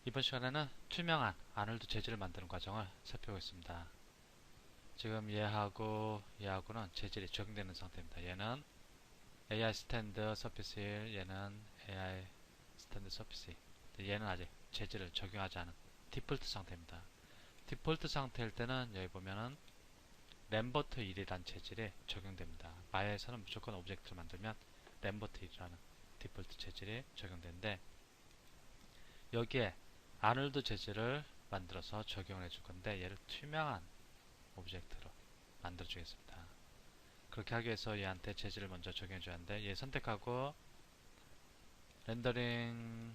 이번 시간에는 투명한 아놀드 재질을 만드는 과정을 살펴보겠습니다. 지금 얘하고는 재질이 적용되는 상태입니다. 얘는 AI 스탠드 서피스 1, 얘는 AI 스탠드 서피스 2. 얘는 아직 재질을 적용하지 않은 디폴트 상태입니다. 디폴트 상태일 때는 여기 보면은 램버트 1이란 재질이 적용됩니다. 마야에서는 무조건 오브젝트를 만들면 램버트 1이라는 디폴트 재질이 적용되는데 여기에 아놀드 재질을 만들어서 적용을 해줄 건데 얘를 투명한 오브젝트로 만들어 주겠습니다. 그렇게 하기 위해서 얘한테 재질을 먼저 적용해 줘야 하는데 얘 선택하고 렌더링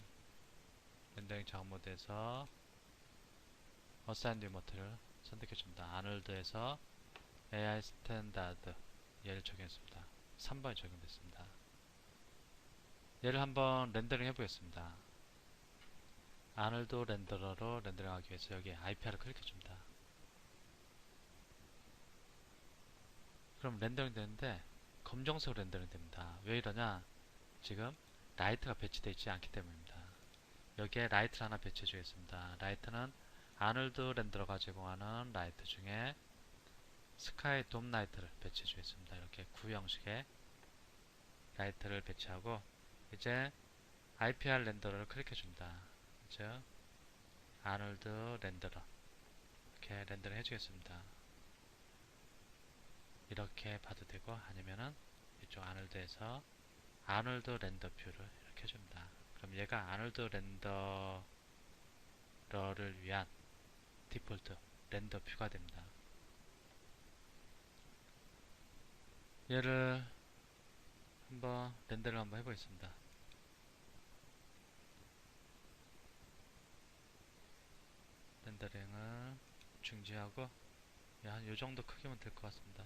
작업 모드에서 어사인 리모트를 선택해 줍니다. 아놀드에서 AI 스탠다드 얘를 적용했습니다. 3번이 적용됐습니다. 얘를 한번 렌더링 해보겠습니다. 아놀드 렌더러로 렌더링 하기 위해서 여기 IPR을 클릭해 줍니다. 그럼 렌더링 되는데 검정색으로 렌더링 됩니다. 왜 이러냐? 지금 라이트가 배치되어 있지 않기 때문입니다. 여기에 라이트를 하나 배치해 주겠습니다. 라이트는 아놀드 렌더러가 제공하는 라이트 중에 스카이 돔 라이트를 배치해 주겠습니다. 이렇게 구 형식의 라이트를 배치하고 이제 IPR 렌더러를 클릭해 줍니다. 즉 아놀드 렌더러 이렇게 렌더링 해주겠습니다. 이렇게 봐도 되고 아니면은 이쪽 아놀드에서 아놀드 렌더 뷰를 이렇게 해줍니다. 그럼 얘가 아놀드 렌더러를 위한 디폴트 렌더 뷰가 됩니다. 얘를 한번 렌더를 한번 해보겠습니다. 렌더링을 중지하고 한 요정도 크기면 될 것 같습니다.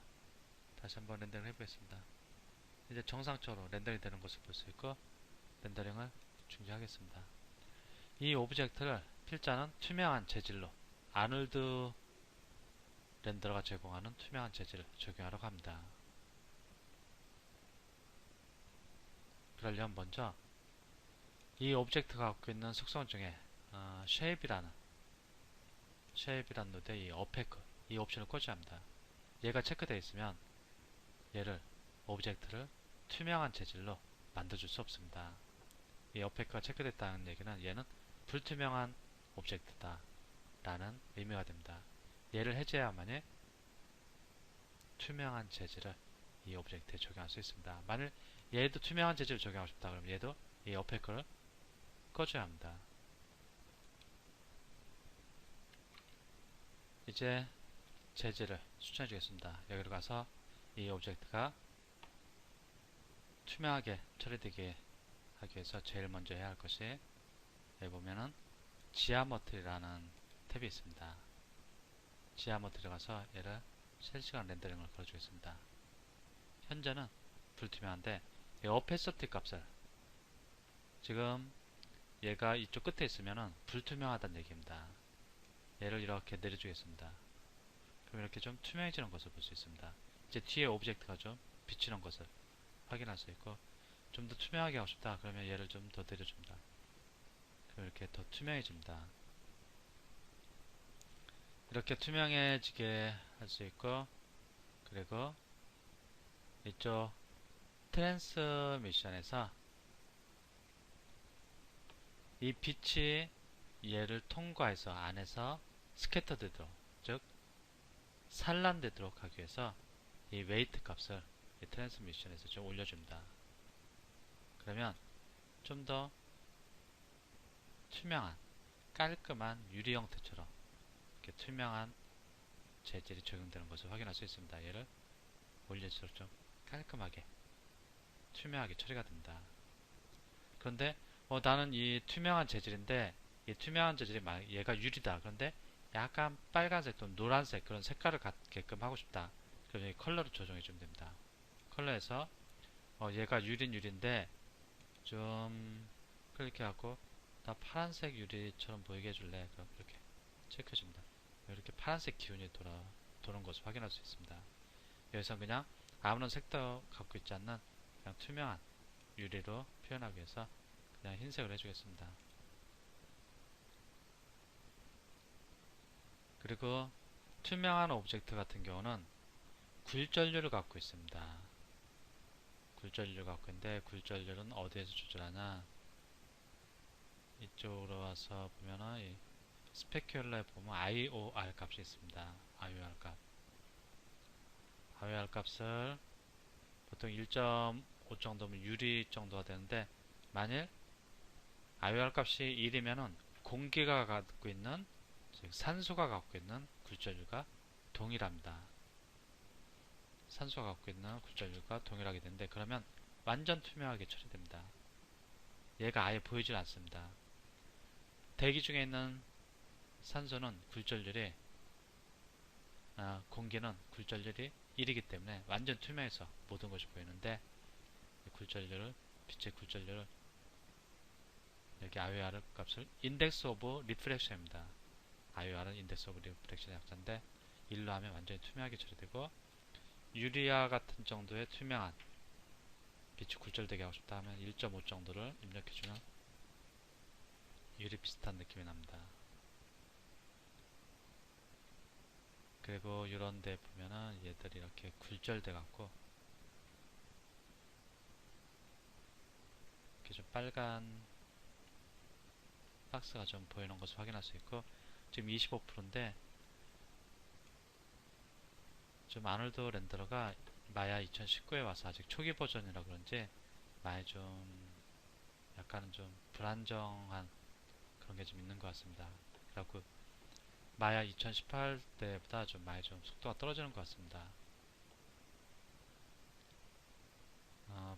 다시 한번 렌더링 해보겠습니다. 이제 정상적으로 렌더링 되는 것을 볼 수 있고 렌더링을 중지하겠습니다. 이 오브젝트를 필자는 투명한 재질로 아놀드 렌더러가 제공하는 투명한 재질을 적용하려고 합니다. 그러려면 먼저 이 오브젝트가 갖고 있는 속성 중에 쉐입이라는 노드의 이 어페크 이 옵션을 꺼줘야 합니다. 얘가 체크되어 있으면 얘를 오브젝트를 투명한 재질로 만들어줄 수 없습니다. 이 어페크가 체크됐다는 얘기는 얘는 불투명한 오브젝트다 라는 의미가 됩니다. 얘를 해제해야만이 투명한 재질을 이 오브젝트에 적용할 수 있습니다. 만일 얘도 투명한 재질을 적용하고 싶다 그러면 얘도 이 어페크를 꺼줘야 합니다. 이제 재질을 추천해 주겠습니다. 여기로 가서 이 오브젝트가 투명하게 처리되게 하기 위해서 제일 먼저 해야 할 것이 여기 보면은 지아머트리라는 탭이 있습니다. 지아머트리 가서 얘를 실시간 렌더링을 걸어주겠습니다. 현재는 불투명한데 이 어페서티 값을 지금 얘가 이쪽 끝에 있으면은 불투명하다는 얘기입니다. 얘를 이렇게 내려주겠습니다. 그럼 이렇게 좀 투명해지는 것을 볼 수 있습니다. 이제 뒤에 오브젝트가 좀 비치는 것을 확인할 수 있고 좀 더 투명하게 하고 싶다 그러면 얘를 좀 더 내려줍니다. 그럼 이렇게 더 투명해집니다. 이렇게 투명해지게 할 수 있고 그리고 이쪽 트랜스미션에서 이 빛이 얘를 통과해서 안에서 스캐터 되도록 즉 산란되도록 하기 위해서 이 웨이트 값을 이 트랜스미션에서 좀 올려줍니다. 그러면 좀 더 투명한 깔끔한 유리 형태처럼 이렇게 투명한 재질이 적용되는 것을 확인할 수 있습니다. 얘를 올릴수록 좀 깔끔하게 투명하게 처리가 됩니다. 그런데 나는 이 투명한 재질인데 이 투명한 재질이 얘가 유리다. 그런데 약간 빨간색 또는 노란색 그런 색깔을 갖게끔 하고 싶다. 그럼 여기 컬러를 조정해 주면 됩니다. 컬러에서 얘가 유리인데 좀 클릭해갖고 나 파란색 유리처럼 보이게 해줄래. 그럼 이렇게 체크해 줍니다. 이렇게 파란색 기운이 도는 것을 확인할 수 있습니다. 여기서 그냥 아무런 색도 갖고 있지 않는 그냥 투명한 유리로 표현하기 위해서 그냥 흰색을 해주겠습니다. 그리고 투명한 오브젝트 같은 경우는 굴절률을 갖고 있습니다. 굴절률을 갖고 있는데 굴절률은 어디에서 조절하냐, 이쪽으로 와서 보면은 이 스페큘러에 보면 IOR 값이 있습니다. IOR 값. IOR 값을 보통 1.5 정도면 유리 정도가 되는데, 만일 IOR 값이 1이면은 공기가 갖고 있는, 즉 산소가 갖고 있는 굴절률과 동일합니다. 산소가 갖고 있는 굴절률과 동일하게 되는데, 그러면 완전 투명하게 처리됩니다. 얘가 아예 보이질 않습니다. 대기 중에 있는 산소는 굴절률이, 공기는 굴절률이 1이기 때문에 완전 투명해서 모든 것이 보이는데, 빛의 굴절률을, 여기 IOR 값을 인덱스 오브 리프렉션입니다. IOR은 인덱스 오브 리프렉션의 약자인데 1로 하면 완전히 투명하게 처리되고, 유리와 같은 정도의 투명한, 빛이 굴절되게 하고 싶다 하면 1.5 정도를 입력해주면 유리 비슷한 느낌이 납니다. 그리고 이런 데 보면은 얘들이 이렇게 굴절돼 갖고 이렇게 좀 빨간 박스가 좀 보이는 것을 확인할 수 있고, 지금 25%인데 좀 아놀드 렌더러가 마야 2019에 와서 아직 초기 버전이라 그런지 많이 좀 약간은 좀 불안정한 그런 게 좀 있는 것 같습니다. 그래갖고 마야 2018 때보다 좀 많이 좀 속도가 떨어지는 것 같습니다.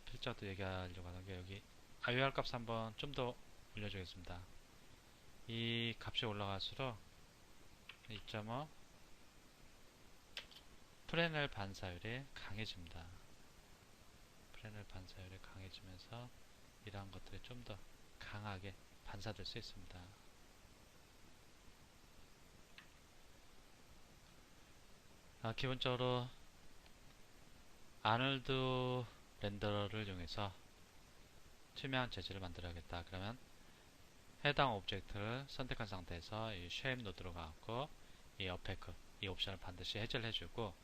필자도 얘기하려고 하는 게, 여기 IOR 값 한번 좀 더 올려주겠습니다. 이 값이 올라갈수록 2.5 프레넬 반사율이 강해집니다. 프레넬 반사율이 강해지면서 이러한 것들이 좀 더 강하게 반사될 수 있습니다. 기본적으로 아놀드 렌더러를 이용해서 투명한 재질을 만들어야겠다. 그러면 해당 오브젝트를 선택한 상태에서 이 쉐입 노드로 가고, 이 어페크, 이 옵션을 반드시 해제를 해주고,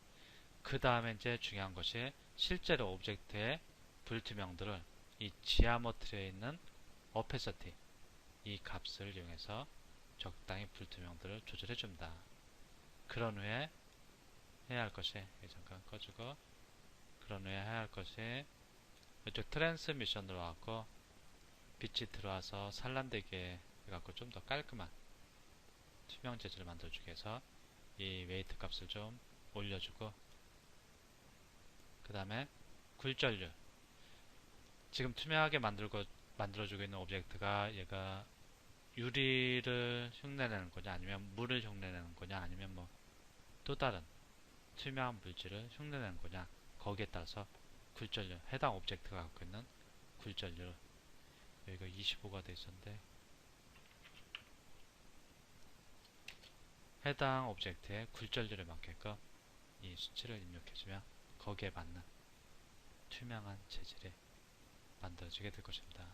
그 다음에 이제 중요한 것이 실제로 오브젝트의 불투명도를 이 지아머트리에 있는 어페서티, 이 값을 이용해서 적당히 불투명도를 조절해 줍니다. 그런 후에 해야 할 것이, 잠깐 꺼주고, 그런 후에 해야 할 것이 이쪽 트랜스미션으로 와서 빛이 들어와서 산란되게 해갖고 좀 더 깔끔한 투명 재질을 만들어주기 위해서 이 웨이트 값을 좀 올려주고, 그 다음에 굴절률, 지금 투명하게 만들어주고 있는 오브젝트가 얘가 유리를 흉내내는 거냐, 아니면 물을 흉내내는 거냐, 아니면 뭐 또 다른 투명한 물질을 흉내내는 거냐, 거기에 따라서 굴절률, 해당 오브젝트가 갖고 있는 굴절률, 여기가 25가 돼 있었는데 해당 오브젝트의 굴절률에 맞게끔 이 수치를 입력해주면 거기에 맞는 투명한 재질이 만들어지게 될 것입니다.